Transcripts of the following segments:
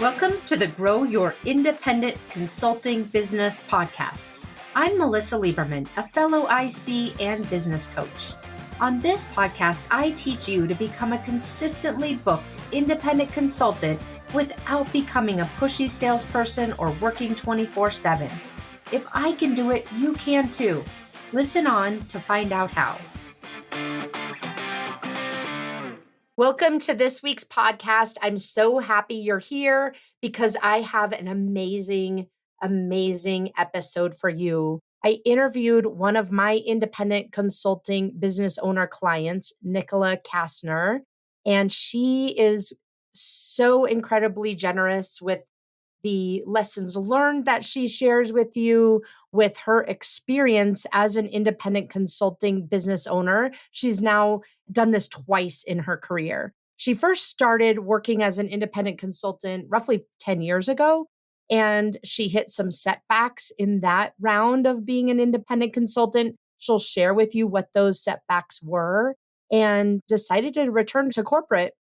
Welcome to the Grow Your Independent Consulting Business podcast. I'm Melissa Lieberman, a fellow IC and business coach. On this podcast, I teach you to become a consistently booked independent consultant without becoming a pushy salesperson or working 24/7. If I can do it, you can too. Listen on to find out how. Welcome to this week's podcast. I'm so happy you're here because I have an amazing episode for you. I interviewed one of my independent consulting business owner clients, Nicola Kastner, and she is so incredibly generous with the lessons learned that she shares with you, with her experience as an independent consulting business owner. She's now done this twice in her career. She first started working as an independent consultant roughly 10 years ago, and she hit some setbacks in that round of being an independent consultant. She'll share with you what those setbacks were and decided to return to corporate,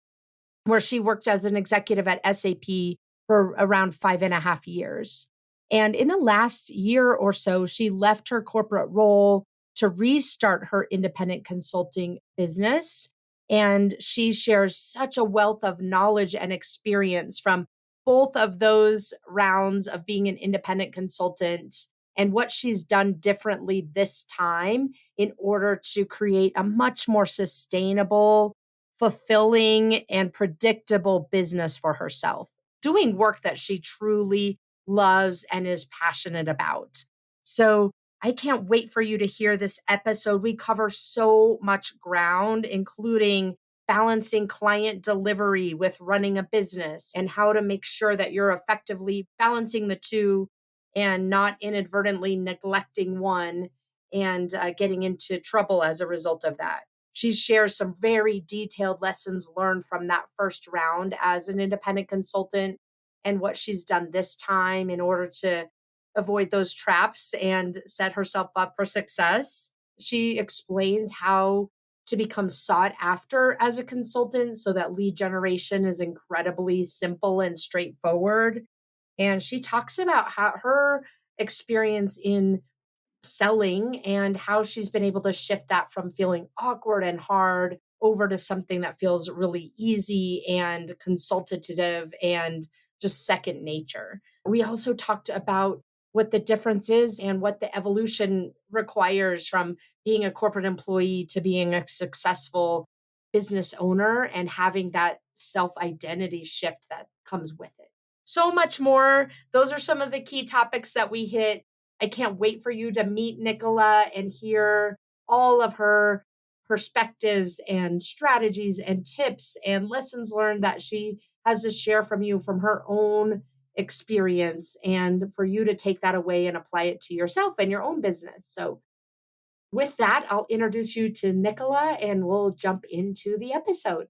where she worked as an executive at SAP for around 5.5 years. And in the last year or so, she left her corporate role to restart her independent consulting business. And she shares such a wealth of knowledge and experience from both of those rounds of being an independent consultant and what she's done differently this time in order to create a much more sustainable, fulfilling, and predictable business for herself, doing work that she truly loves and is passionate about. So I can't wait for you to hear this episode. We cover so much ground, including balancing client delivery with running a business and how to make sure that you're effectively balancing the two and not inadvertently neglecting one and getting into trouble as a result of that. She shares some very detailed lessons learned from that first round as an independent consultant and what she's done this time in order to avoid those traps and set herself up for success. She explains how to become sought after as a consultant so that lead generation is incredibly simple and straightforward. And she talks about how her experience in selling and how she's been able to shift that from feeling awkward and hard over to something that feels really easy and consultative and just second nature. We also talked about what the difference is and what the evolution requires from being a corporate employee to being a successful business owner and having that self-identity shift that comes with it. So much more. Those are some of the key topics that we hit. I can't wait for you to meet Nicola and hear all of her perspectives and strategies and tips and lessons learned that she has to share from you from her own experience, and for you to take that away and apply it to yourself and your own business. So with that, I'll introduce you to Nicola and we'll jump into the episode.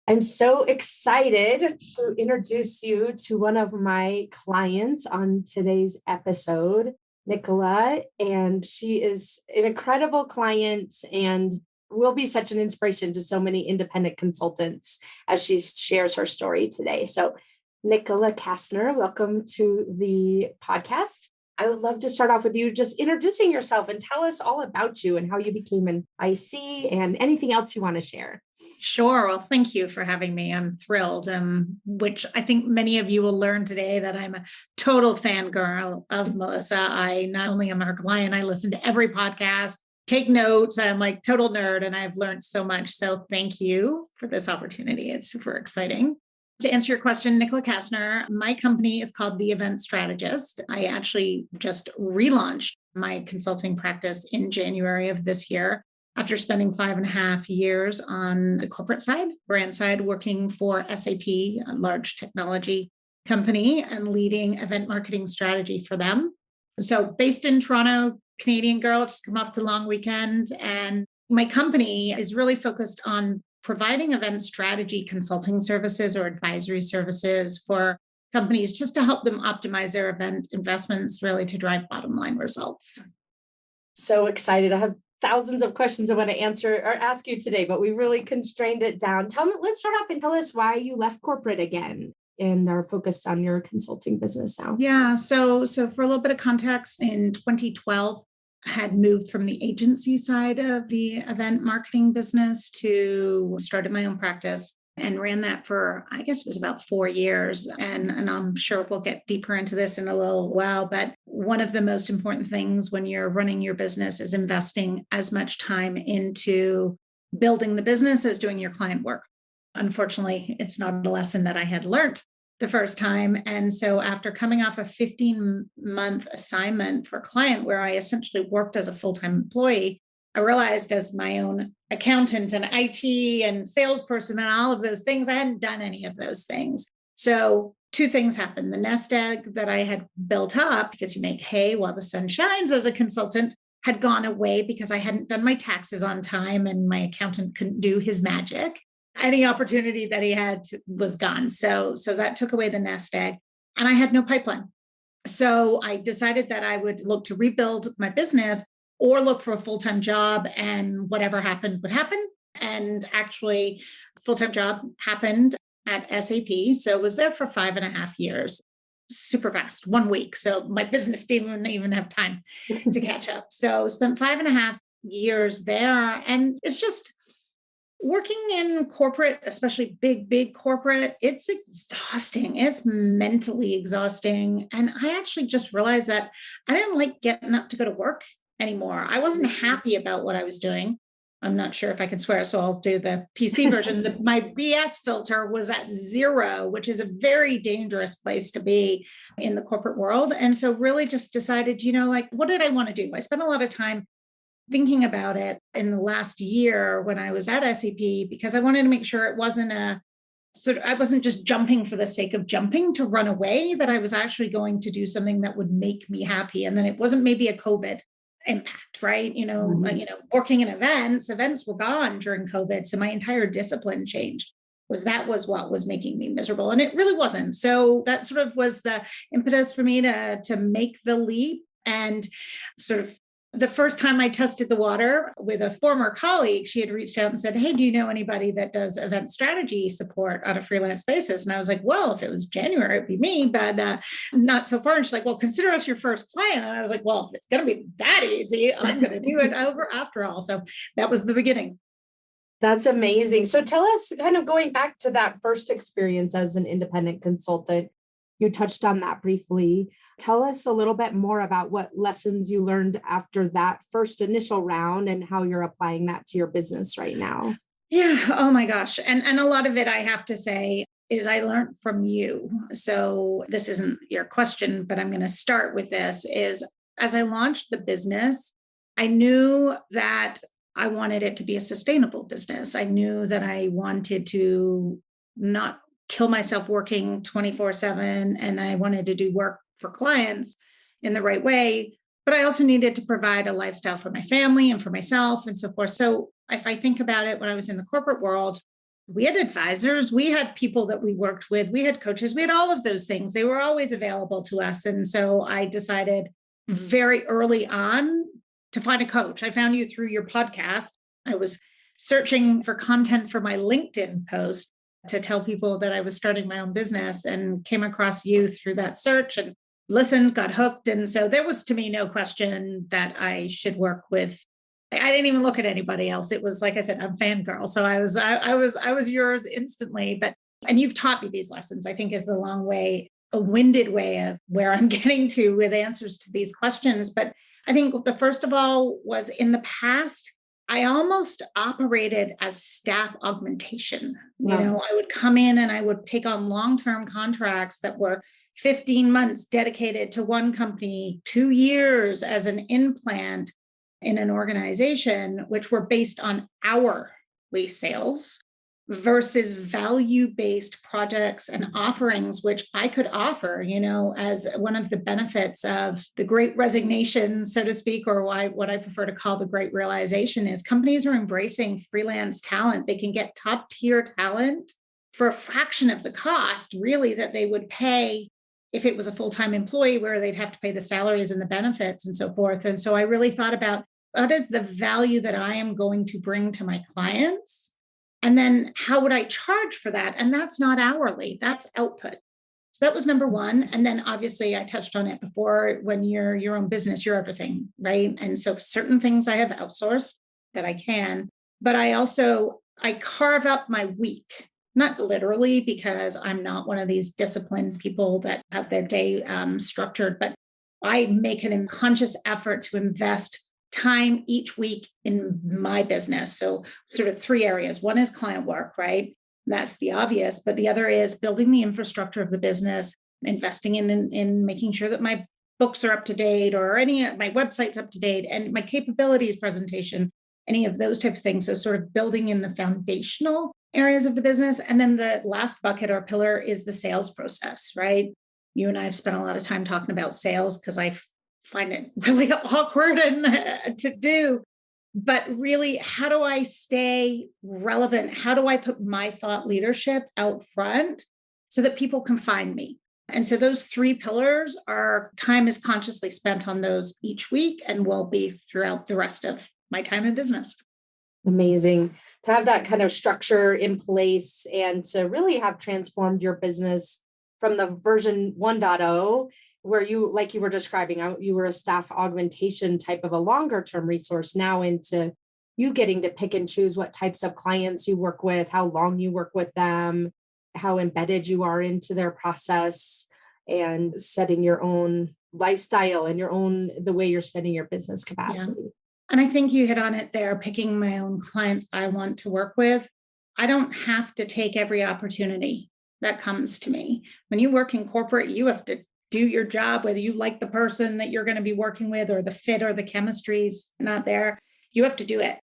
I'm so excited to introduce you to one of my clients on today's episode, Nicola, and she is an incredible client and will be such an inspiration to so many independent consultants as she shares her story today. So Nicola Kastner, welcome to the podcast. I would love to start off with you just introducing yourself and tell us all about you and how you became an IC and anything else you want to share. Sure. Well, thank you for having me. I'm thrilled, which I think many of you will learn today that I'm a total fangirl of Melissa. I not only am her client, I listen to every podcast, take notes. I'm like total nerd and I've learned so much. So thank you for this opportunity. It's super exciting. To answer your question, Nicola Kastner, my company is called the Event Strategist. I actually just relaunched my consulting practice in January of this year after spending 5.5 years on the corporate side, brand side, working for SAP, a large technology company, and leading event marketing strategy for them. So based in Toronto, Canadian girl, just come off the long weekend. And my company is really focused on providing event strategy consulting services or advisory services for companies just to help them optimize their event investments, really to drive bottom line results. So excited. I have thousands of questions I want to answer or ask you today, but we really constrained it down. Let's start off and tell us why you left corporate again. and are focused on your consulting business now? Yeah. So for a little bit of context, in 2012, I had moved from the agency side of the event marketing business to started my own practice and ran that for, I guess it was about 4 years. And I'm sure we'll get deeper into this in a little while. But one of the most important things when you're running your business is investing as much time into building the business as doing your client work. Unfortunately, it's not a lesson that I had learned the first time. And so after coming off a 15-month assignment for a client where I essentially worked as a full-time employee, I realized as my own accountant and IT and salesperson and all of those things, I hadn't done any of those things. So two things happened. The nest egg that I had built up, because you make hay while the sun shines as a consultant, had gone away because I hadn't done my taxes on time and my accountant couldn't do his magic. Any opportunity that he had was gone. So that took away the nest egg, and I had no pipeline. So I decided that I would look to rebuild my business or look for a full-time job, and whatever happened would happen. And actually, full-time job happened at SAP. So I was there for 5.5 years, super fast, 1 week. So my business didn't even have time to catch up. So spent 5.5 years there. And it's just working in corporate, especially big corporate, it's exhausting. It's mentally exhausting. And I actually just realized that I didn't like getting up to go to work anymore. I wasn't happy about what I was doing. I'm not sure if I can swear, so I'll do the PC version. My BS filter was at 0, which is a very dangerous place to be in the corporate world. And so really just decided, like, what did I want to do? I spent a lot of time thinking about it in the last year when I was at SAP, because I wanted to make sure it wasn't I wasn't just jumping for the sake of jumping to run away, that I was actually going to do something that would make me happy. And then it wasn't maybe a COVID impact, right? Working in events were gone during COVID. So my entire discipline changed. That was what was making me miserable. And it really wasn't. So that sort of was the impetus for me to make the leap. And sort of the first time I tested the water with a former colleague, she had reached out and said, "Hey, do you know anybody that does event strategy support on a freelance basis?" And I was like, "Well, if it was January, it'd be me, but not so far." And she's like, "Well, consider us your first client." And I was like, "Well, if it's going to be that easy, I'm going to do it over after all." So that was the beginning. That's amazing. So tell us, kind of going back to that first experience as an independent consultant, you touched on that briefly. Tell us a little bit more about what lessons you learned after that first initial round and how you're applying that to your business right now. Yeah. Oh my gosh. And a lot of it, I have to say, is I learned from you. So this isn't your question, but I'm going to start with this, is as I launched the business, I knew that I wanted it to be a sustainable business. I knew that I wanted to not kill myself working 24/7, and I wanted to do work for clients in the right way. But I also needed to provide a lifestyle for my family and for myself and so forth. So if I think about it, when I was in the corporate world, we had advisors, we had people that we worked with, we had coaches, we had all of those things. They were always available to us. And so I decided very early on to find a coach. I found you through your podcast. I was searching for content for my LinkedIn post to tell people that I was starting my own business, and came across you through that search and listened, got hooked. And so there was, to me, no question that I should work with. I didn't even look at anybody else. It was, like I said, I'm fangirl. So I was yours instantly. And you've taught me these lessons, I think, is the a winded way of where I'm getting to with answers to these questions. But I think the first of all was, in the past, I almost operated as staff augmentation. Wow. I would come in and I would take on long-term contracts that were 15 months dedicated to one company, 2 years as an implant in an organization, which were based on hourly sales versus value-based projects and offerings, which I could offer, as one of the benefits of the great resignation, so to speak, or what I prefer to call the great realization, is companies are embracing freelance talent. They can get top tier talent for a fraction of the cost, really, that they would pay if it was a full-time employee, where they'd have to pay the salaries and the benefits and so forth. And so I really thought about, what is the value that I am going to bring to my clients? And then how would I charge for that? And that's not hourly, that's output. So that was number one. And then obviously I touched on it before, when you're your own business, you're everything, right? And so certain things I have outsourced that I can, but I carve up my week, not literally, because I'm not one of these disciplined people that have their day structured, but I make an conscious effort to invest time each week in my business. So sort of three areas. One is client work, right? That's the obvious, but the other is building the infrastructure of the business, investing in making sure that my books are up to date, or any of my websites up to date, and my capabilities presentation, any of those type of things. So sort of building in the foundational areas of the business. And then the last bucket or pillar is the sales process, right? You and I have spent a lot of time talking about sales because I find it really awkward and to do. But really, how do I stay relevant? How do I put my thought leadership out front so that people can find me? And so those three pillars, are time is consciously spent on those each week, and will be throughout the rest of my time in business. Amazing to have that kind of structure in place and to really have transformed your business from the version 1.0, where you, like you were describing, you were a staff augmentation type of a longer term resource, now into you getting to pick and choose what types of clients you work with, how long you work with them, how embedded you are into their process, and setting your own lifestyle and the way you're spending your business capacity. Yeah. And I think you hit on it there, picking my own clients I want to work with. I don't have to take every opportunity that comes to me. When you work in corporate, you have to do your job, whether you like the person that you're going to be working with, or the fit or the chemistry's not there. You have to do it.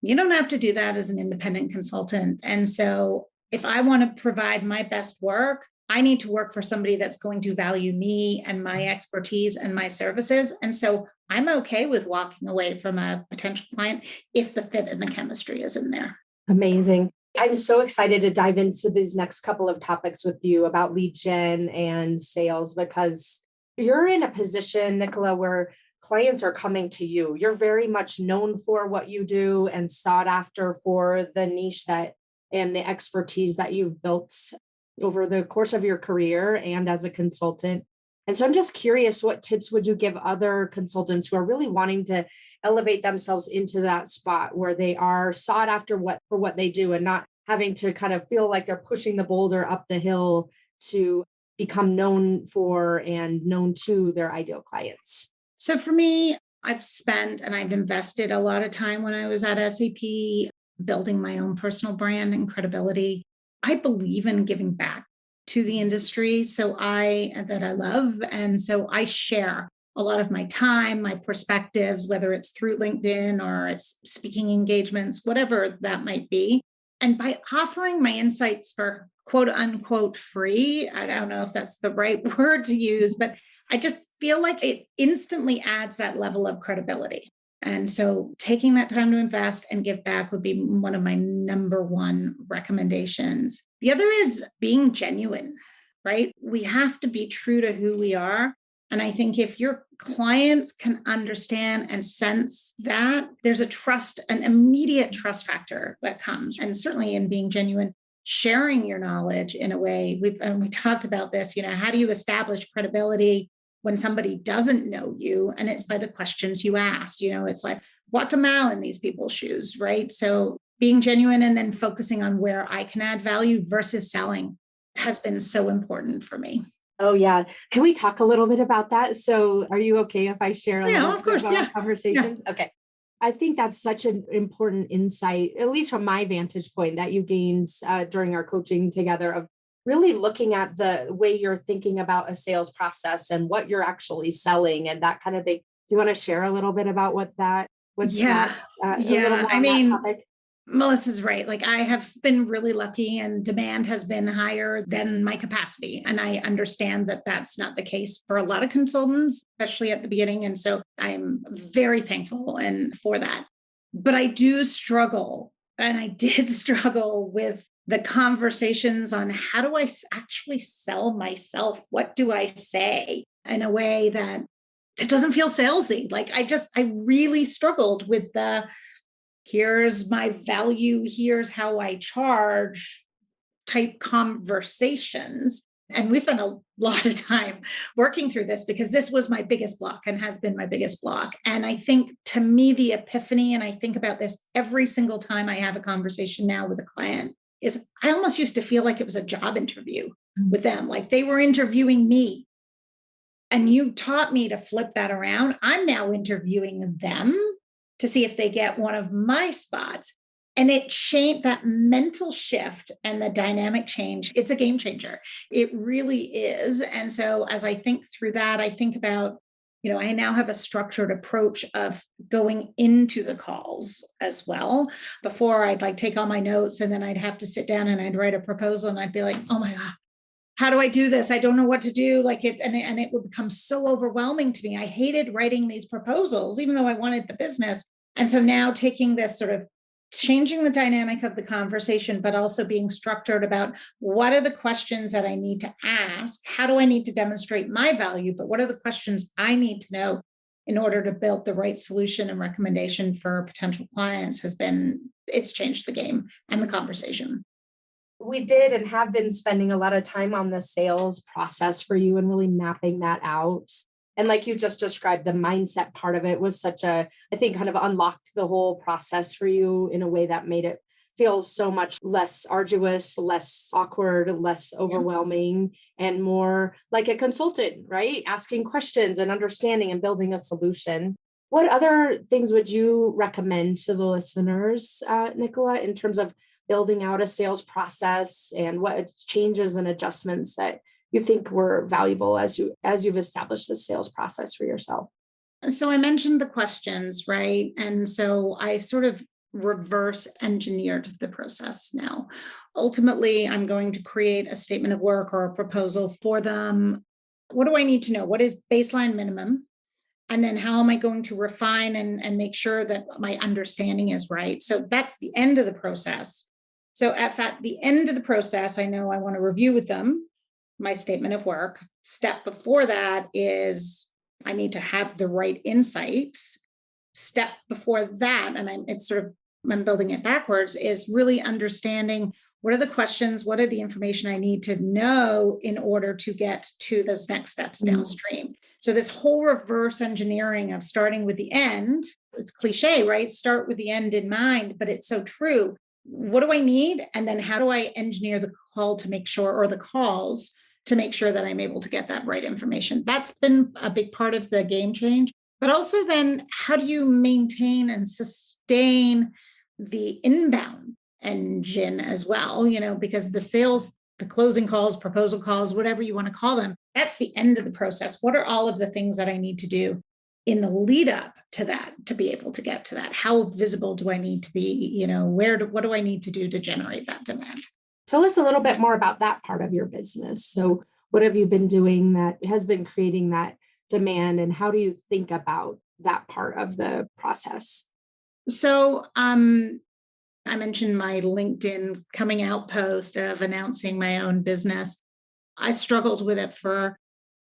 You don't have to do that as an independent consultant. And so if I want to provide my best work, I need to work for somebody that's going to value me and my expertise and my services. And so I'm okay with walking away from a potential client if the fit and the chemistry is in there. Amazing. I'm so excited to dive into these next couple of topics with you about lead gen and sales, because you're in a position, Nicola, where clients are coming to you. You're very much known for what you do and sought after for the niche and the expertise that you've built over the course of your career and as a consultant. And so I'm just curious, what tips would you give other consultants who are really wanting to elevate themselves into that spot where they are sought after for what they do, and not having to kind of feel like they're pushing the boulder up the hill to become known for and known to their ideal clients? So for me, I've spent and I've invested a lot of time when I was at SAP building my own personal brand and credibility. I believe in giving back to the industry that I love. And so I share a lot of my time, my perspectives, whether it's through LinkedIn or it's speaking engagements, whatever that might be. And by offering my insights for quote unquote free, I don't know if that's the right word to use, but I just feel like it instantly adds that level of credibility. And so taking that time to invest and give back would be one of my number one recommendations. The other is being genuine, right? We have to be true to who we are. And I think if your clients can understand and sense that, there's an immediate trust factor that comes. And certainly in being genuine, sharing your knowledge in a way, we talked about this, how do you establish credibility when somebody doesn't know you? And it's by the questions you asked. It's like, walk a mile in these people's shoes, right? So being genuine and then focusing on where I can add value versus selling has been so important for me. Oh, yeah. Can we talk a little bit about that? So are you okay if I share a little bit about our conversations? Yeah. Okay. I think that's such an important insight, at least from my vantage point, that you gained during our coaching together, of really looking at the way you're thinking about a sales process and what you're actually selling and that kind of thing. Do you want to share a little bit about Melissa's right. Like, I have been really lucky and demand has been higher than my capacity. And I understand that that's not the case for a lot of consultants, especially at the beginning. And so I'm very thankful for that. But I do struggle, and I did struggle with the conversations on how do I actually sell myself? What do I say in a way that doesn't feel salesy? Like, I really struggled with here's my value, here's how I charge type conversations. And we spent a lot of time working through this because this was my biggest block and has been my biggest block. And I think to me, the epiphany, and I think about this every single time I have a conversation now with a client, is I almost used to feel like it was a job interview with them, like they were interviewing me. And you taught me to flip that around. I'm now interviewing them to see if they get one of my spots. And it changed that mental shift and the dynamic change. It's a game changer. It really is. And so as I think through that, I think about, I now have a structured approach of going into the calls as well. Before I'd like take all my notes and then I'd have to sit down and I'd write a proposal and I'd be like, oh my God, how do I do this? I don't know what to do. And it would become so overwhelming to me. I hated writing these proposals, even though I wanted the business. And so now taking this sort of changing the dynamic of the conversation, but also being structured about what are the questions that I need to ask? How do I need to demonstrate my value? But what are the questions I need to know in order to build the right solution and recommendation for potential clients it's changed the game and the conversation. We did and have been spending a lot of time on the sales process for you and really mapping that out. And like you just described, the mindset part of it was I think kind of unlocked the whole process for you in a way that made it feel so much less arduous, less awkward, less overwhelming, and more like a consultant, right? Asking questions and understanding and building a solution. What other things would you recommend to the listeners, Nicola, in terms of building out a sales process and what changes and adjustments that you think were valuable as you've established the sales process for yourself? So I mentioned the questions, right? And so I sort of reverse engineered the process now. Ultimately, I'm going to create a statement of work or a proposal for them. What do I need to know? What is baseline minimum? And then how am I going to refine and make sure that my understanding is right? So that's the end of the process. So at the end of the process, I know I want to review with them my statement of work. Step before that is I need to have the right insights. Step before that, and I'm building it backwards, is really understanding what are the questions, what are the information I need to know in order to get to those next steps downstream. So this whole reverse engineering of starting with the end, it's cliche, right? Start with the end in mind, but it's so true. What do I need? And then how do I engineer the call to make sure, or the calls to make sure that I'm able to get that right information? That's been a big part of the game change. But also then how do you maintain and sustain the inbound engine as well? Because the sales, the closing calls, proposal calls, whatever you want to call them, that's the end of the process. What are all of the things that I need to do in the lead up to that to be able to get to that? How visible do I need to be? What do I need to do to generate that demand? Tell us a little bit more about that part of your business. So what have you been doing that has been creating that demand, and how do you think about that part of the process? So I mentioned my LinkedIn coming out post of announcing my own business. I struggled with it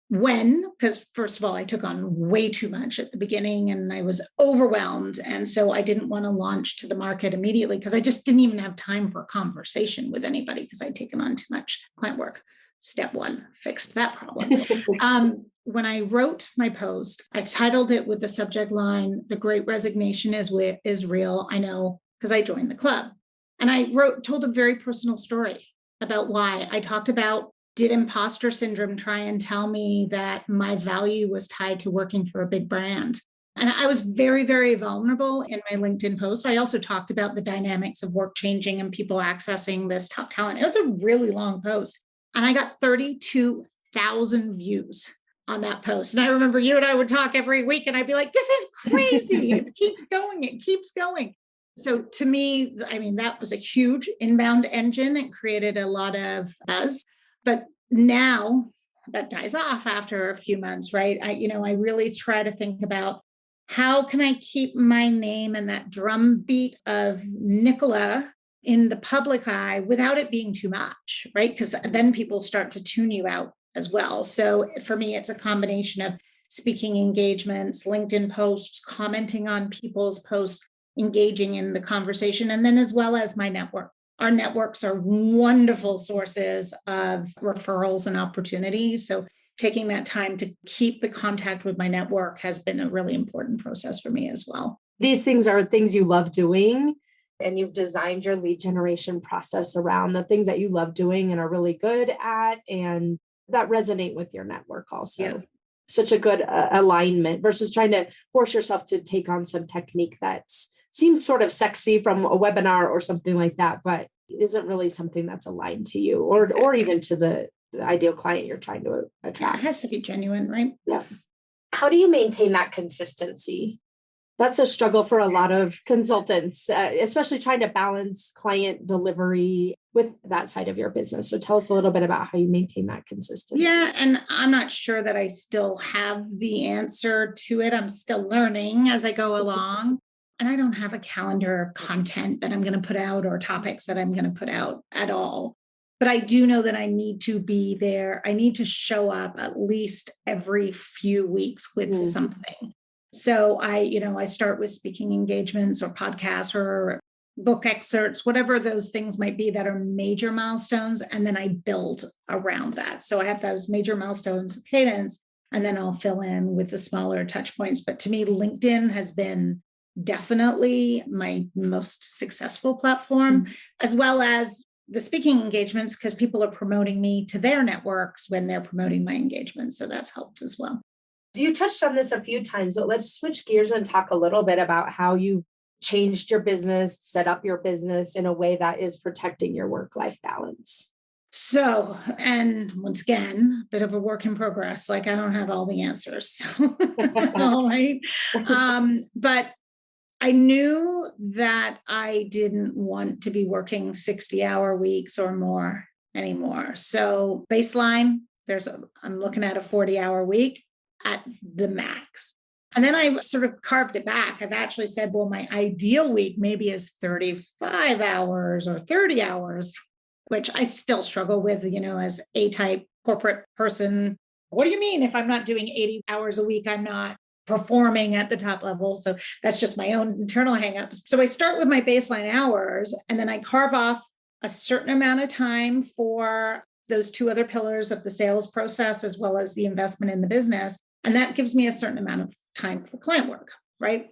because first of all, I took on way too much at the beginning and I was overwhelmed. And so I didn't want to launch to the market immediately because I just didn't even have time for a conversation with anybody because I'd taken on too much client work. Step one, fixed that problem. When I wrote my post, I titled it with the subject line, "The Great Resignation is real. I know because I joined the club." And I told a very personal story about why. I talked about, did imposter syndrome try and tell me that my value was tied to working for a big brand? And I was very, very vulnerable in my LinkedIn post. I also talked about the dynamics of work changing and people accessing this top talent. It was a really long post. And I got 32,000 views on that post. And I remember you and I would talk every week and I'd be like, this is crazy. It keeps going. It keeps going. So to me, that was a huge inbound engine. It created a lot of buzz. But now that dies off after a few months, right? I really try to think about how can I keep my name and that drumbeat of Nicola in the public eye without it being too much, right? Because then people start to tune you out as well. So for me, it's a combination of speaking engagements, LinkedIn posts, commenting on people's posts, engaging in the conversation, and then as well as my network. Our networks are wonderful sources of referrals and opportunities. So taking that time to keep the contact with my network has been a really important process for me as well. These things are things you love doing, and you've designed your lead generation process around the things that you love doing and are really good at, and that resonate with your network also. Yeah. Such a good alignment versus trying to force yourself to take on some technique that seems sort of sexy from a webinar or something like that, but isn't really something that's aligned to you or even to the ideal client you're trying to Yeah, attract. it has to be genuine, right? Yeah. How do you maintain that consistency? That's a struggle for a lot of consultants, especially trying to balance client delivery with that side of your business. So tell us a little bit about how you maintain that consistency. Yeah, and I'm not sure that I still have the answer to it. I'm still learning as I go along. And I don't have a calendar of content that I'm going to put out or topics that I'm going to put out at all. But I do know that I need to be there. I need to show up at least every few weeks with something. So I start with speaking engagements or podcasts or book excerpts, whatever those things might be that are major milestones. And then I build around that. So I have those major milestones cadence, and then I'll fill in with the smaller touch points. But to me, LinkedIn has been definitely my most successful platform, as well as the speaking engagements, because people are promoting me to their networks when they're promoting my engagements. So that's helped as well. You touched on this a few times, but let's switch gears and talk a little bit about how you've changed your business, set up your business in a way that is protecting your work-life balance. So, and once again, a bit of a work in progress. Like I don't have all the answers. All right. But I knew that I didn't want to be working 60-hour weeks or more anymore. So baseline, I'm looking at a 40-hour week at the max. And then I've sort of carved it back. I've actually said, well, my ideal week maybe is 35 hours or 30 hours, which I still struggle with, as A-type corporate person. What do you mean if I'm not doing 80 hours a week, I'm not performing at the top level? So that's just my own internal hangups. So I start with my baseline hours, and then I carve off a certain amount of time for those two other pillars of the sales process, as well as the investment in the business. And that gives me a certain amount of time for client work, right?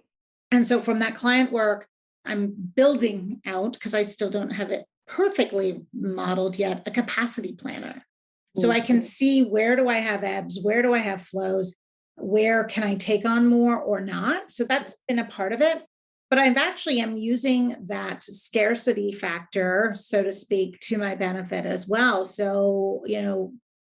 And so from that client work, I'm building out, because I still don't have it perfectly modeled yet, a capacity planner. So I can see, where do I have ebbs? Where do I have flows? Where can I take on more or not? So that's been a part of it. But I'm using that scarcity factor, so to speak, to my benefit as well. So,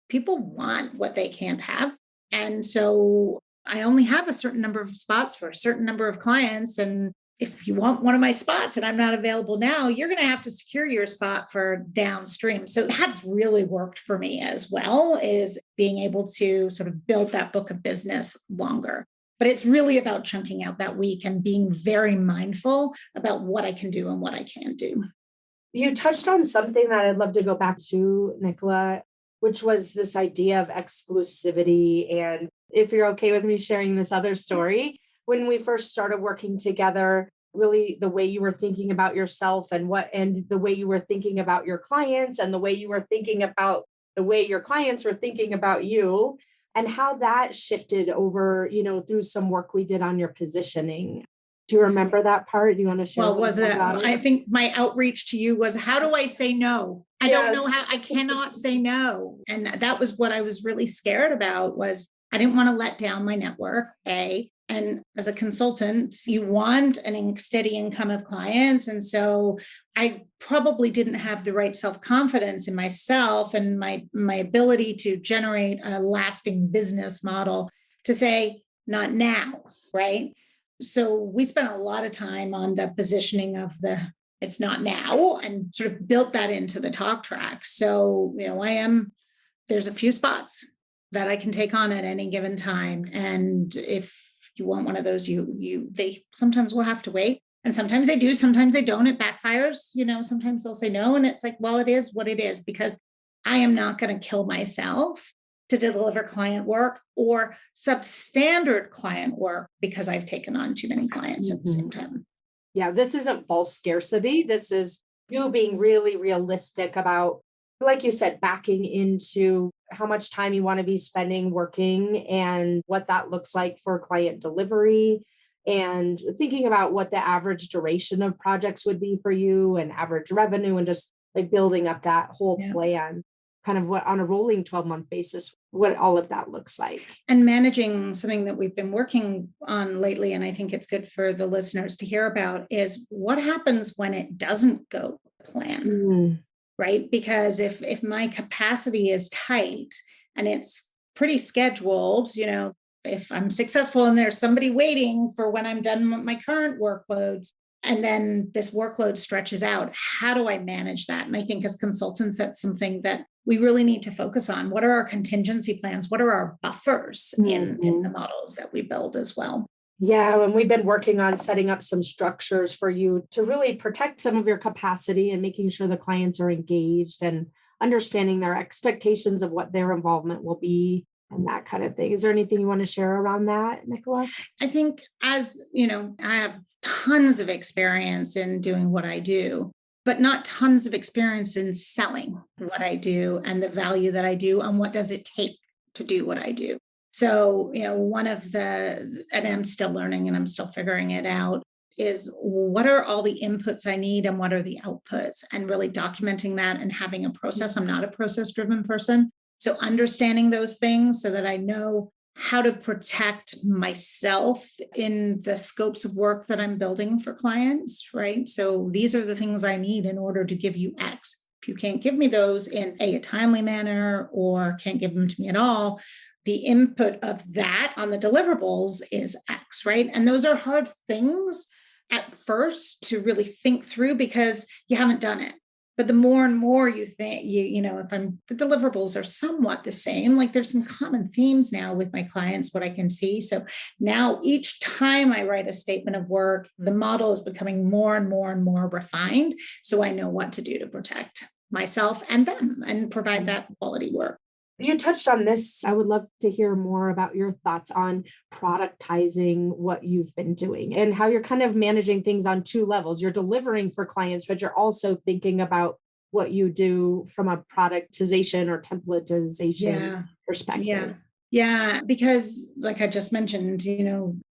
people want what they can't have. And so I only have a certain number of spots for a certain number of clients. And if you want one of my spots and I'm not available now, you're going to have to secure your spot for downstream. So that's really worked for me as well, is being able to sort of build that book of business longer. But it's really about chunking out that week and being very mindful about what I can do and what I can't do. You touched on something that I'd love to go back to, Nicola, which was this idea of exclusivity. And if you're okay with me sharing this other story, when we first started working together, really the way you were thinking about yourself and the way you were thinking about your clients and the way you were thinking about the way your clients were thinking about you, and how that shifted over, through some work we did on your positioning. Do you remember that part? Do you want to share? Well, I think my outreach to you was, how do I say no? I don't know how. I cannot say no. And that was what I was really scared about, was I didn't want to let down my network, and as a consultant, you want a steady income of clients. And so I probably didn't have the right self-confidence in myself and my ability to generate a lasting business model to say, not now, right? So we spent a lot of time on the positioning of it's not now, and sort of built that into the talk track. So, there's a few spots that I can take on at any given time. And if you want one of those, they sometimes will have to wait. And sometimes they do, sometimes they don't. It backfires, sometimes they'll say no. And it's like, well, it is what it is, because I am not going to kill myself to deliver client work or substandard client work because I've taken on too many clients at the same time. Yeah, this isn't false scarcity. This is you being really realistic about, like you said, backing into how much time you want to be spending working and what that looks like for client delivery, and thinking about what the average duration of projects would be for you and average revenue, and just like building up that whole Yeah. plan, kind of what on a rolling 12-month basis, what all of that looks like. And managing something that we've been working on lately, and I think it's good for the listeners to hear about, is what happens when it doesn't go to plan, Mm, right? Because if my capacity is tight and it's pretty scheduled, if I'm successful and there's somebody waiting for when I'm done with my current workloads, and then this workload stretches out, how do I manage that? And I think as consultants, that's something that we really need to focus on. What are our contingency plans? What are our buffers in the mhm. models that we build as well? Yeah, and we've been working on setting up some structures for you to really protect some of your capacity and making sure the clients are engaged and understanding their expectations of what their involvement will be and that kind of thing. Is there anything you want to share around that, Nicola? I think, as you know, I have tons of experience in doing what I do, but not tons of experience in selling what I do and the value that I do and what does it take to do what I do. So, one of and I'm still learning and I'm still figuring it out, is what are all the inputs I need and what are the outputs, and really documenting that and having a process. I'm not a process driven person. So understanding those things so that I know how to protect myself in the scopes of work that I'm building for clients, right? So these are the things I need in order to give you X. If you can't give me those in a timely manner or can't give them to me at all, the input of that on the deliverables is X, right? And those are hard things at first to really think through because you haven't done it. But the more and more you think, if the deliverables are somewhat the same, like there's some common themes now with my clients, what I can see. So now each time I write a statement of work, the model is becoming more and more and more refined. So I know what to do to protect myself and them and provide that quality work. You touched on this. I would love to hear more about your thoughts on productizing what you've been doing and how you're kind of managing things on two levels. You're delivering for clients, but you're also thinking about what you do from a productization or templatization Yeah. Yeah. perspective. Yeah. Because, like I just mentioned,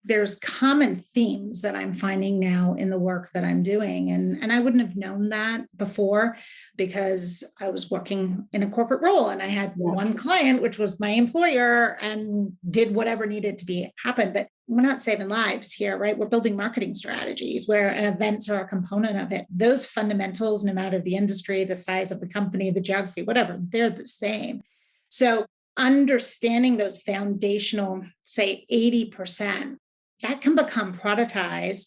there's common themes that I'm finding now in the work that I'm doing. And I wouldn't have known that before because I was working in a corporate role and I had Yeah. one client, which was my employer, and did whatever needed to be happen. But we're not saving lives here, right? We're building marketing strategies where events are a component of it. Those fundamentals, no matter the industry, the size of the company, the geography, whatever, they're the same. So understanding those foundational, say 80%, that can become productized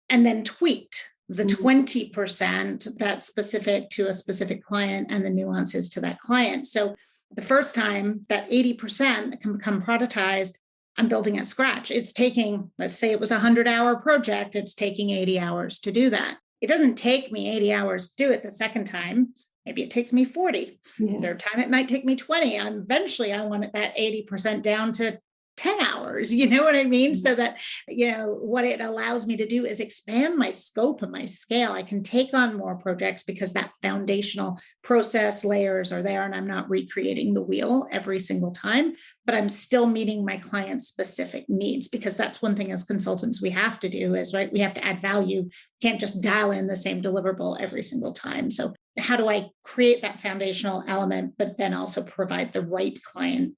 and then tweaked. The 20% that's specific to a specific client and the nuances to that client. So the first time that 80% can become productized, I'm building at scratch. It's taking, let's say it was a 100-hour project, it's taking 80 hours to do that. It doesn't take me 80 hours to do it the second time. Maybe it takes me 40. Yeah. Third time, it might take me 20. Eventually, I want that 80% down to 10 hours. You know what I mean? So that, what it allows me to do is expand my scope and my scale. I can take on more projects because that foundational process layers are there and I'm not recreating the wheel every single time, but I'm still meeting my client's specific needs, because that's one thing as consultants we have to do is, right, we have to add value. Can't just dial in the same deliverable every single time. So how do I create that foundational element, but then also provide the right client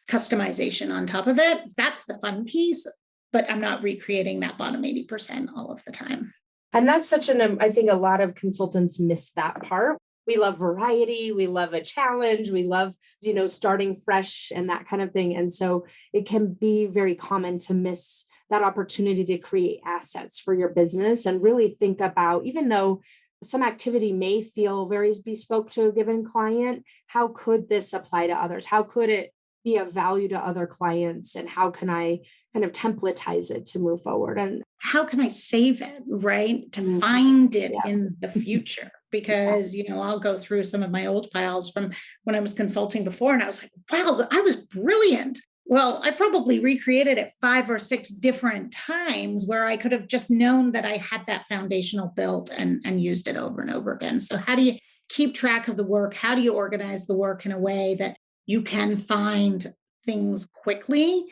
customization on top of it? That's the fun piece, but I'm not recreating that bottom 80% all of the time. And that's I think a lot of consultants miss that part. We love variety. We love a challenge. We love, starting fresh and that kind of thing. And so it can be very common to miss that opportunity to create assets for your business and really think about, even though some activity may feel very bespoke to a given client, how could this apply to others? How could it be of value to other clients? And how can I kind of templatize it to move forward? And how can I save it, right? To find it yeah. in the future. Because, I'll go through some of my old files from when I was consulting before, and I was like, wow, I was brilliant. Well, I probably recreated it 5 or 6 different times where I could have just known that I had that foundational built and used it over and over again. So, how do you keep track of the work? How do you organize the work in a way that you can find things quickly,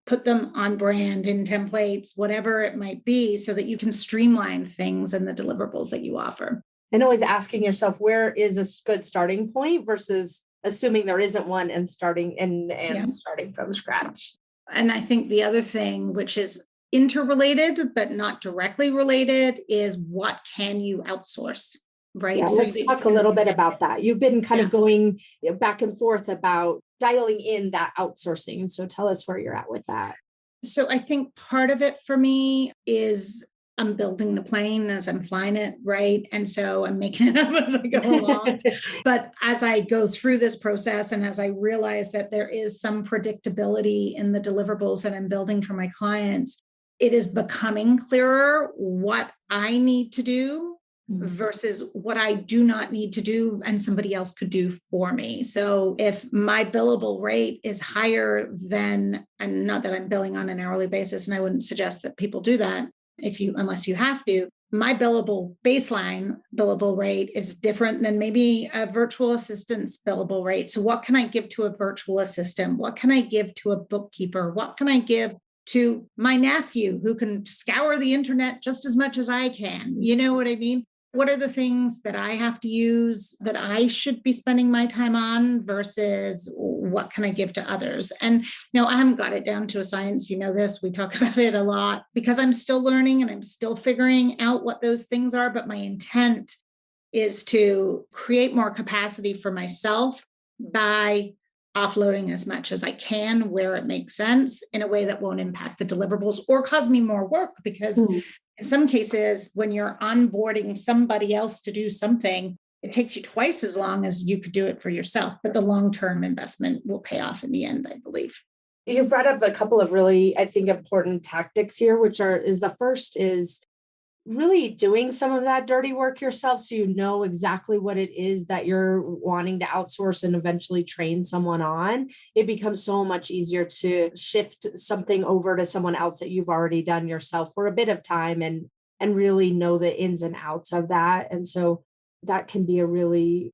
put them on brand in templates, whatever it might be, so that you can streamline things and the deliverables that you offer? And always asking yourself, where is a good starting point versus assuming there isn't one and starting Yeah. starting from scratch. And I think the other thing, which is interrelated but not directly related, is what can you outsource, right? Yeah, So let's talk a little bit about that. You've been kind of going back and forth about dialing in that outsourcing. So tell us where you're at with that. So I think part of it for me is I'm building the plane as I'm flying it, right? And so I'm making it up as I go along. But as I go through this process and as I realize that there is some predictability in the deliverables that I'm building for my clients, it is becoming clearer what I need to do versus what I do not need to do and somebody else could do for me. So if my billable rate is higher than, and not that I'm billing on an hourly basis, and I wouldn't suggest that people do that unless you have to, my baseline billable rate is different than maybe a virtual assistant's billable rate. So what can I give to a virtual assistant? What can I give to a bookkeeper? What can I give to my nephew who can scour the internet just as much as I can? You know what I mean? What are the things that I have to use that I should be spending my time on versus what can I give to others? And no, I haven't got it down to a science. You know this, we talk about it a lot because I'm still learning and I'm still figuring out what those things are. But my intent is to create more capacity for myself by offloading as much as I can where it makes sense in a way that won't impact the deliverables or cause me more work. Because in some cases, when you're onboarding somebody else to do something, it takes you twice as long as you could do it for yourself. But the long-term investment will pay off in the end, I believe. You've brought up a couple of really, I think, important tactics here, which is the first is really doing some of that dirty work yourself so you know exactly what it is that you're wanting to outsource and eventually train someone on. It becomes so much easier to shift something over to someone else that you've already done yourself for a bit of time and really know the ins and outs of that. And so that can be a really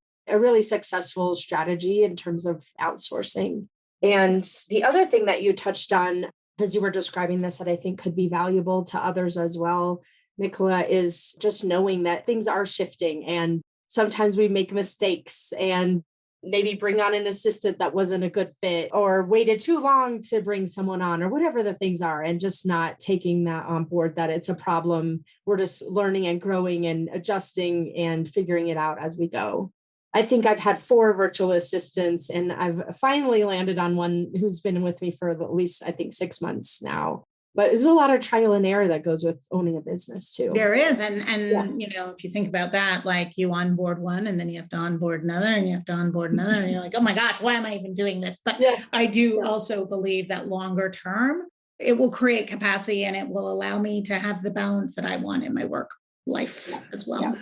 successful strategy in terms of outsourcing. And the other thing that you touched on as you were describing this that I think could be valuable to others as well, Nicola, is just knowing that things are shifting and sometimes we make mistakes and maybe bring on an assistant that wasn't a good fit or waited too long to bring someone on or whatever the things are, and just not taking that on board that it's a problem. We're just learning and growing and adjusting and figuring it out as we go. I think I've had 4 virtual assistants and I've finally landed on one who's been with me for at least, I think, 6 months now. But there's a lot of trial and error that goes with owning a business too. There is. And you know, if you think about that, like you onboard one and then you have to onboard another and you have to onboard another and you're like, oh my gosh, why am I even doing this? But I do also believe that longer term, it will create capacity and it will allow me to have the balance that I want in my work life as well. Yeah.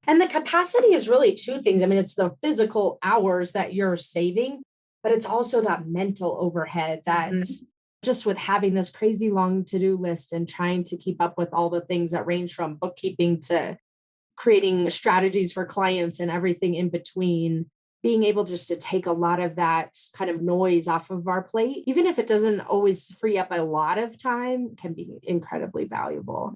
And the capacity is really 2 things. I mean, it's the physical hours that you're saving, but it's also that mental overhead that's just with having this crazy long to-do list and trying to keep up with all the things that range from bookkeeping to creating strategies for clients and everything in between. Being able just to take a lot of that kind of noise off of our plate, even if it doesn't always free up a lot of time, can be incredibly valuable.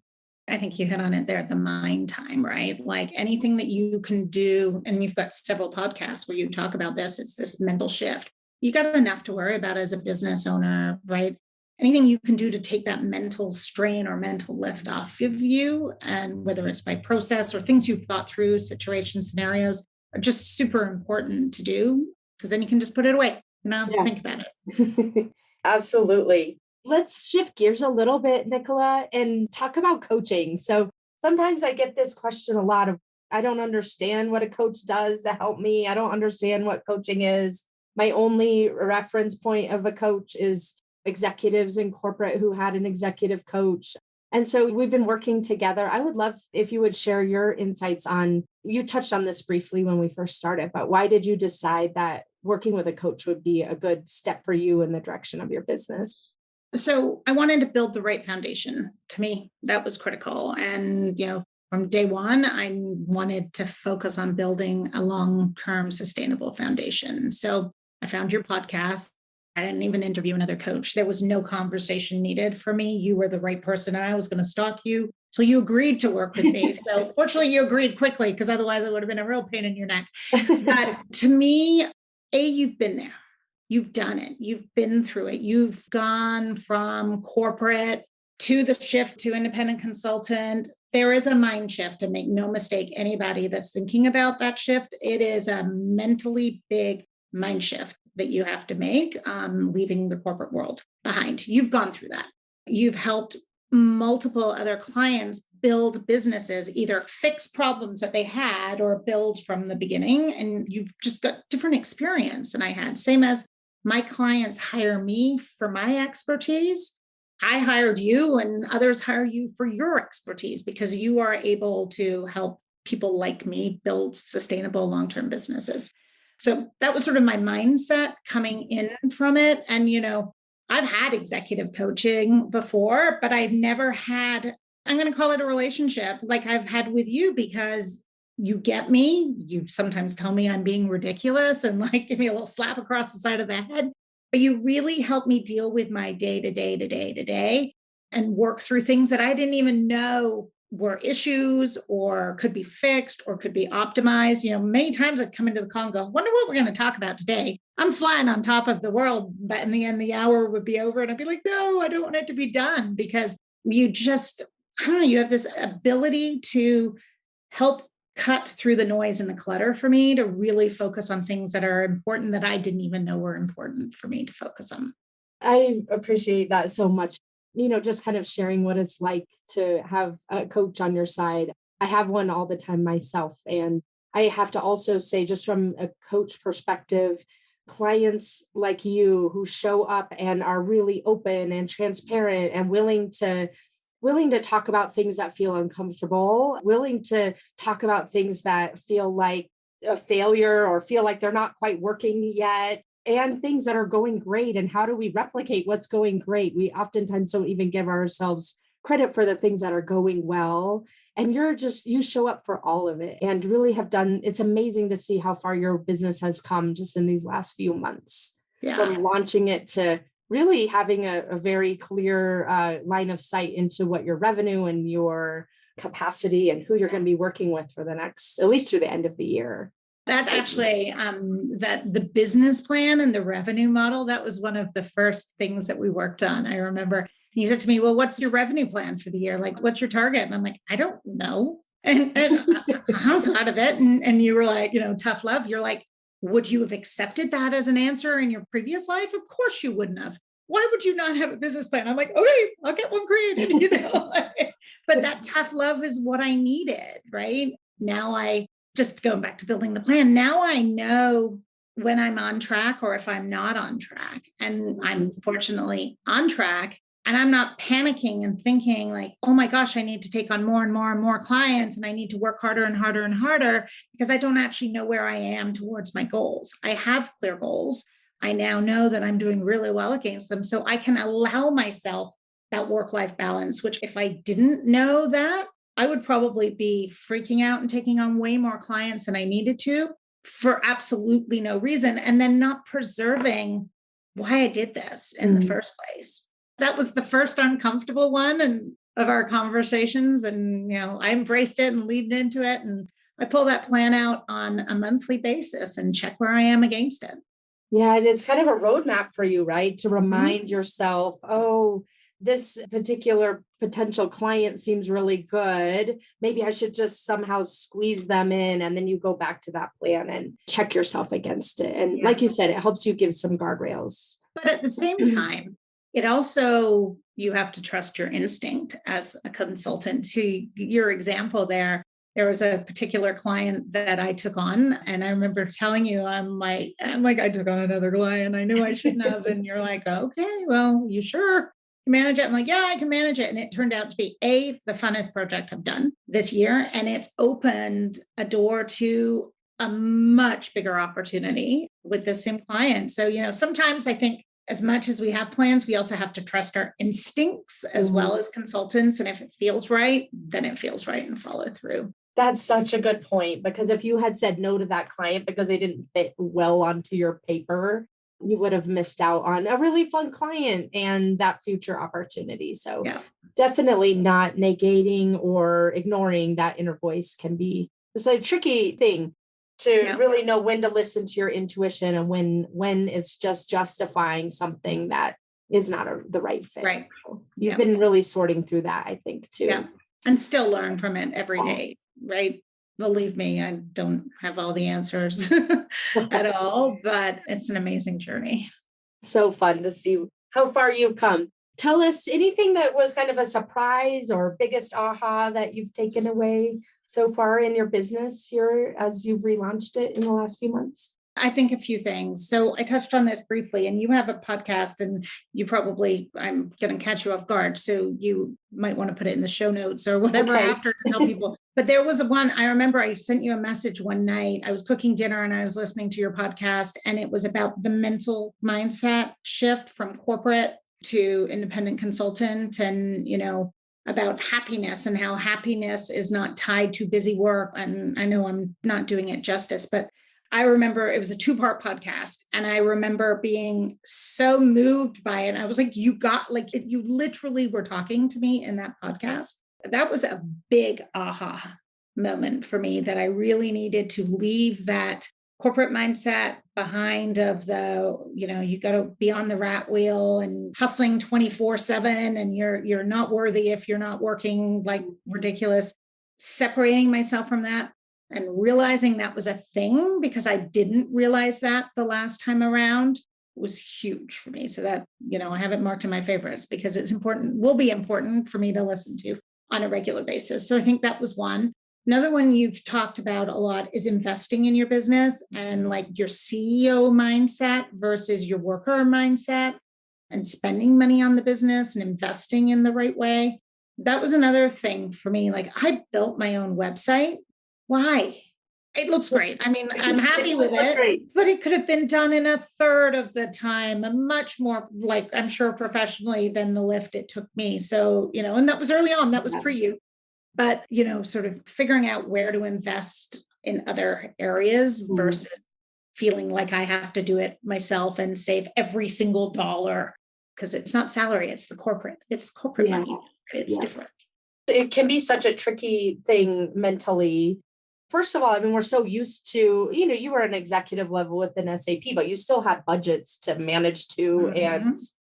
I think you hit on it there, the mind time, right? Like anything that you can do, and you've got several podcasts where you talk about this, it's this mental shift. You got enough to worry about as a business owner, right? Anything you can do to take that mental strain or mental lift off of you, and whether it's by process or things you've thought through, situations, scenarios, are just super important to do because then you can just put it away. You don't have to think about it. Absolutely. Let's shift gears a little bit, Nicola, and talk about coaching. So sometimes I get this question a lot of, I don't understand what a coach does to help me. I don't understand what coaching is. My only reference point of a coach is executives in corporate who had an executive coach. And so we've been working together. I would love if you would share your insights on, you touched on this briefly when we first started, but why did you decide that working with a coach would be a good step for you in the direction of your business? So I wanted to build the right foundation. To me, that was critical. And, from day one, I wanted to focus on building a long-term sustainable foundation. So I found your podcast. I didn't even interview another coach. There was no conversation needed for me. You were the right person and I was going to stalk you. So you agreed to work with me. So fortunately you agreed quickly, because otherwise it would have been a real pain in your neck. But to me, you've been there. You've done it. You've been through it. You've gone from corporate to the shift to independent consultant. There is a mind shift, and make no mistake, anybody that's thinking about that shift, it is a mentally big mind shift that you have to make, leaving the corporate world behind. You've gone through that. You've helped multiple other clients build businesses, either fix problems that they had or build from the beginning. And you've just got different experience than I had. Same as my clients hire me for my expertise. I hired you and others hire you for your expertise, because you are able to help people like me build sustainable long-term businesses. So that was sort of my mindset coming in from it. And, I've had executive coaching before, but I've never had, I'm going to call it a relationship like I've had with you, because you get me. You sometimes tell me I'm being ridiculous and give me a little slap across the side of the head, but you really help me deal with my day to day and work through things that I didn't even know were issues or could be fixed or could be optimized. Many times I'd come into the call and go, wonder what we're going to talk about today. I'm flying on top of the world, but in the end, the hour would be over. And I'd be like, no, I don't want it to be done, because you just, I don't know, you have this ability to help cut through the noise and the clutter for me to really focus on things that are important that I didn't even know were important for me to focus on. I appreciate that so much. Just kind of sharing what it's like to have a coach on your side. I have one all the time myself. And I have to also say, just from a coach perspective, clients like you who show up and are really open and transparent and willing to talk about things that feel uncomfortable, willing to talk about things that feel like a failure or feel like they're not quite working yet, and things that are going great. And how do we replicate what's going great? We oftentimes don't even give ourselves credit for the things that are going well. And you show up for all of it and really have done, it's amazing to see how far your business has come just in these last few months. Yeah. From launching it to really having a very clear line of sight into what your revenue and your capacity and who you're going to be working with for the next, at least through the end of the year. That actually, that the business plan and the revenue model, that was one of the first things that we worked on. I remember you said to me, well, what's your revenue plan for the year? What's your target? And I'm like, I don't know. And I'm proud of it. And you were like, tough love. You're like, would you have accepted that as an answer in your previous life? Of course you wouldn't have. Why would you not have a business plan? I'm like, okay, I'll get one created, But that tough love is what I needed, right? Now just going back to building the plan. Now I know when I'm on track or if I'm not on track. And I'm fortunately on track. And I'm not panicking and thinking oh my gosh, I need to take on more and more and more clients. And I need to work harder and harder and harder, because I don't actually know where I am towards my goals. I have clear goals. I now know that I'm doing really well against them. So I can allow myself that work-life balance, which if I didn't know that, I would probably be freaking out and taking on way more clients than I needed to for absolutely no reason. And then not preserving why I did this in the first place. That was the first uncomfortable one of our conversations. And, I embraced it and leaned into it. And I pull that plan out on a monthly basis and check where I am against it. Yeah. And it's kind of a roadmap for you, right? To remind yourself, oh, this particular potential client seems really good. Maybe I should just somehow squeeze them in. And then you go back to that plan and check yourself against it. And like you said, it helps you give some guardrails. But at the same time, it also, you have to trust your instinct as a consultant. To your example there was a particular client that I took on. And I remember telling you, I'm like, I took on another client. I knew I shouldn't have. And you're like, okay, well, you sure manage it? I'm like, yeah, I can manage it. And it turned out to be the funnest project I've done this year. And it's opened a door to a much bigger opportunity with the same client. So, sometimes I think as much as we have plans, we also have to trust our instincts as well as consultants. And if it feels right, then it feels right and follow through. That's such a good point, because if you had said no to that client because they didn't fit well onto your paper, you would have missed out on a really fun client and that future opportunity. So definitely not negating or ignoring that inner voice it's a tricky thing to really know when to listen to your intuition and when it's just justifying something that is not the right fit. Right. So you've been really sorting through that, I think, too. Yeah. And still learn from it every day. Right. Believe me, I don't have all the answers at all, but it's an amazing journey. So fun to see how far you've come. Tell us anything that was kind of a surprise or biggest aha that you've taken away so far in your business here as you've relaunched it in the last few months. I think a few things. So I touched on this briefly, and you have a podcast, and I'm going to catch you off guard. So you might want to put it in the show notes or whatever after to tell people. But there was one, I remember I sent you a message one night. I was cooking dinner and I was listening to your podcast, and it was about the mental mindset shift from corporate to independent consultant, and, about happiness and how happiness is not tied to busy work. And I know I'm not doing it justice, but I remember it was a 2-part podcast, and I remember being so moved by it. I was like, you literally were talking to me in that podcast. That was a big aha moment for me, that I really needed to leave that corporate mindset behind of you got to be on the rat wheel and hustling 24/7, and you're not worthy if you're not working like ridiculous. Separating myself from that and realizing that was a thing, because I didn't realize that the last time around, was huge for me. So that, I have it marked in my favorites because it's will be important for me to listen to on a regular basis. So I think that was one. Another one you've talked about a lot is investing in your business, and like your CEO mindset versus your worker mindset, and spending money on the business and investing in the right way. That was another thing for me. Like, I built my own website. Why? It looks great. I mean, I'm happy with it, but it could have been done in a third of the time, and much more, like, I'm sure, professionally than the lift it took me. So, and that was early on, that was for you. But, sort of figuring out where to invest in other areas versus feeling like I have to do it myself and save every single dollar, because it's not salary, it's corporate money. It's different. It can be such a tricky thing mentally. First of all, I mean, we're so used to, you were an executive level within SAP, but you still had budgets to manage to and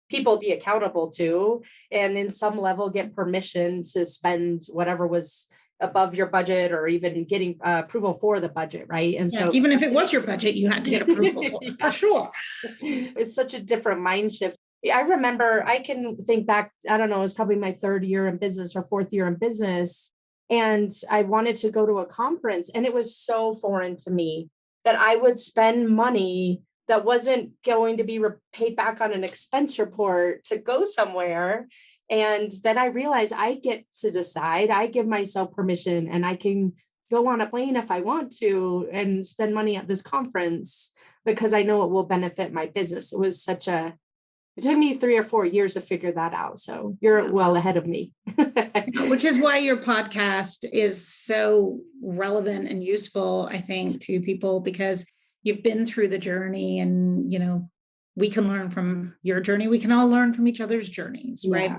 people be accountable to, and in some level get permission to spend whatever was above your budget, or even getting approval for the budget, right? And so even if it was your budget, you had to get approval for sure. It's such a different mind shift. I remember, I can think back, I don't know, it was probably my 3rd year in business or 4th year in business. And I wanted to go to a conference, and it was so foreign to me that I would spend money that wasn't going to be paid back on an expense report to go somewhere. And then I realized I get to decide, I give myself permission, and I can go on a plane if I want to and spend money at this conference because I know it will benefit my business. It took me 3 or 4 years to figure that out. So you're well ahead of me. Which is why your podcast is so relevant and useful, I think, to people, because you've been through the journey, and, we can learn from your journey. We can all learn from each other's journeys, right?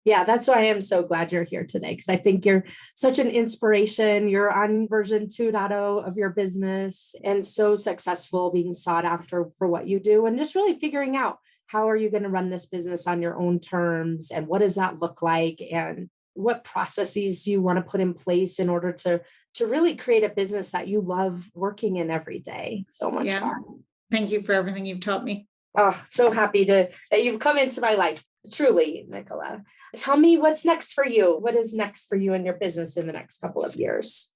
Yeah, that's why I am so glad you're here today, because I think you're such an inspiration. You're on version 2.0 of your business, and so successful, being sought after for what you do, and just really figuring out, how are you going to run this business on your own terms? And what does that look like? And what processes do you want to put in place in order to really create a business that you love working in every day? So much fun. Thank you for everything you've taught me. Oh, so happy that you've come into my life. Truly, Nicola. Tell me what's next for you. What is next for you in your business in the next couple of years?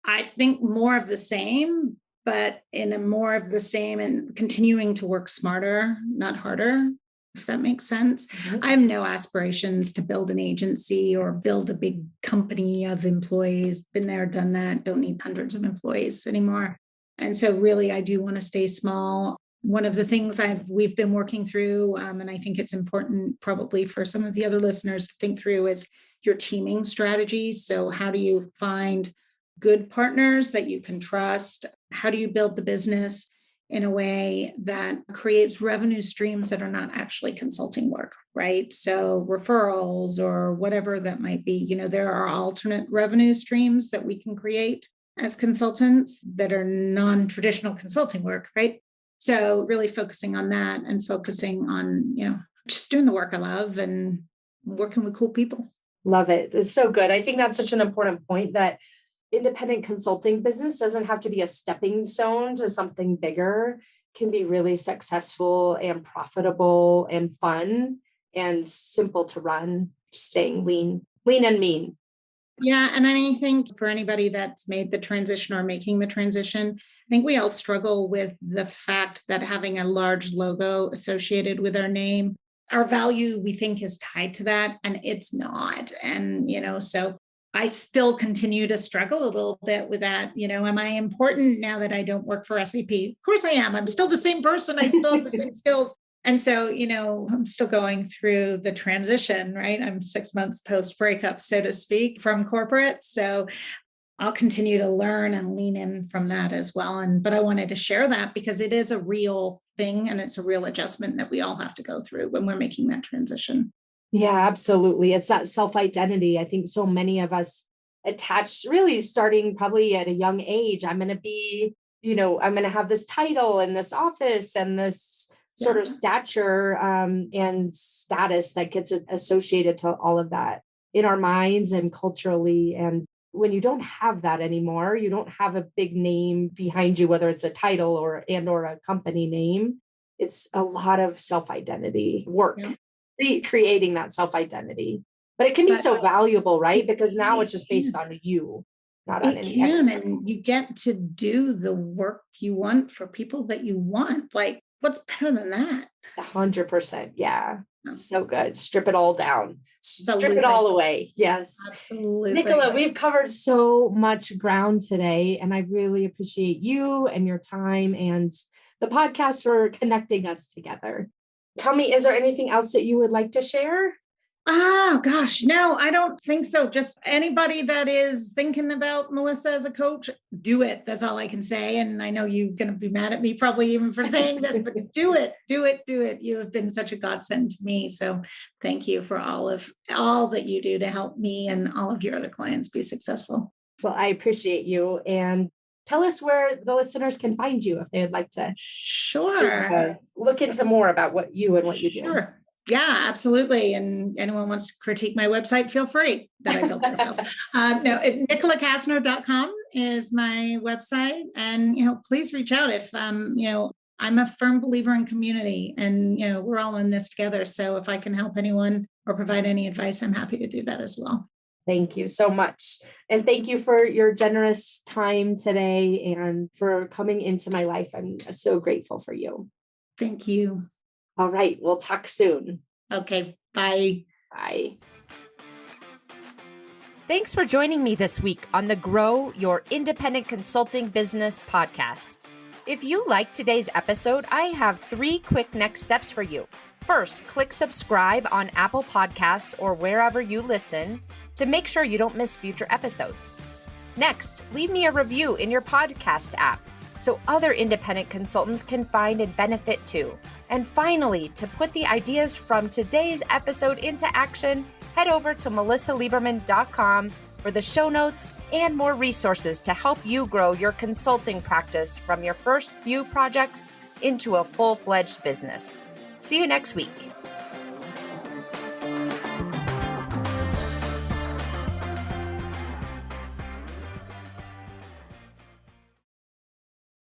I think more of the same, but in a more of the same, and continuing to work smarter, not harder, if that makes sense. I have no aspirations to build an agency or build a big company of employees. Been there, done that. Don't need hundreds of employees anymore. And so really, I do want to stay small. One of the things we've been working through, and I think it's important probably for some of the other listeners to think through, is your teaming strategy. So how do you find good partners that you can trust? How do you build the business in a way that creates revenue streams that are not actually consulting work, right? So referrals or whatever that might be, there are alternate revenue streams that we can create as consultants that are non-traditional consulting work, right? So really focusing on that and focusing on, just doing the work I love and working with cool people. Love it. It's so good. I think that's such an important point, that independent consulting business doesn't have to be a stepping stone to something bigger. It can be really successful and profitable and fun and simple to run, staying lean and mean. Yeah. And I think for anybody that's made the transition or making the transition, I think we all struggle with the fact that having a large logo associated with our name, our value, we think, is tied to that, and it's not. And, so I still continue to struggle a little bit with that. Am I important now that I don't work for SAP? Of course I am. I'm still the same person. I still have the same skills. And so, I'm still going through the transition, right? I'm 6 months post breakup, so to speak, from corporate. So I'll continue to learn and lean in from that as well. But I wanted to share that because it is a real thing and it's a real adjustment that we all have to go through when we're making that transition. Yeah, absolutely. It's that self-identity. I think so many of us attached, really starting probably at a young age. I'm going to be, I'm going to have this title and this office and this sort of stature and status that gets associated to all of that in our minds and culturally. And when you don't have that anymore, you don't have a big name behind you, whether it's a title or a company name. It's a lot of self-identity work, creating that self-identity. But it can be so valuable, right? Because now it's just based on you, not on any external. And you get to do the work you want for people that you want. Like, what's better than that? 100%. Yeah. So good. Strip it all down. Absolutely. Strip it all away. Yes. Absolutely. Nicola, we've covered so much ground today, and I really appreciate you and your time and the podcast for connecting us together. Tell me, is there anything else that you would like to share? Oh, gosh, no, I don't think so. Just anybody that is thinking about Melissa as a coach, do it. That's all I can say. And I know you're going to be mad at me probably even for saying this, but do it. You have been such a godsend to me. So thank you for all that you do to help me and all of your other clients be successful. Well, I appreciate you. And tell us where the listeners can find you if they would like to look into more about what you do. Sure. Yeah, absolutely. And anyone wants to critique my website, feel free, that I built myself. NicolaKastner.com is my website. And, please reach out if, I'm a firm believer in community and, we're all in this together. So if I can help anyone or provide any advice, I'm happy to do that as well. Thank you so much. And thank you for your generous time today and for coming into my life. I'm so grateful for you. Thank you. All right. We'll talk soon. Okay. Bye. Bye. Thanks for joining me this week on the Grow Your Independent Consulting Business podcast. If you liked today's episode, I have 3 quick next steps for you. First, click subscribe on Apple Podcasts or wherever you listen to make sure you don't miss future episodes. Next, leave me a review in your podcast app so other independent consultants can find and benefit too. And finally, to put the ideas from today's episode into action, head over to melissalieberman.com for the show notes and more resources to help you grow your consulting practice from your first few projects into a full-fledged business. See you next week.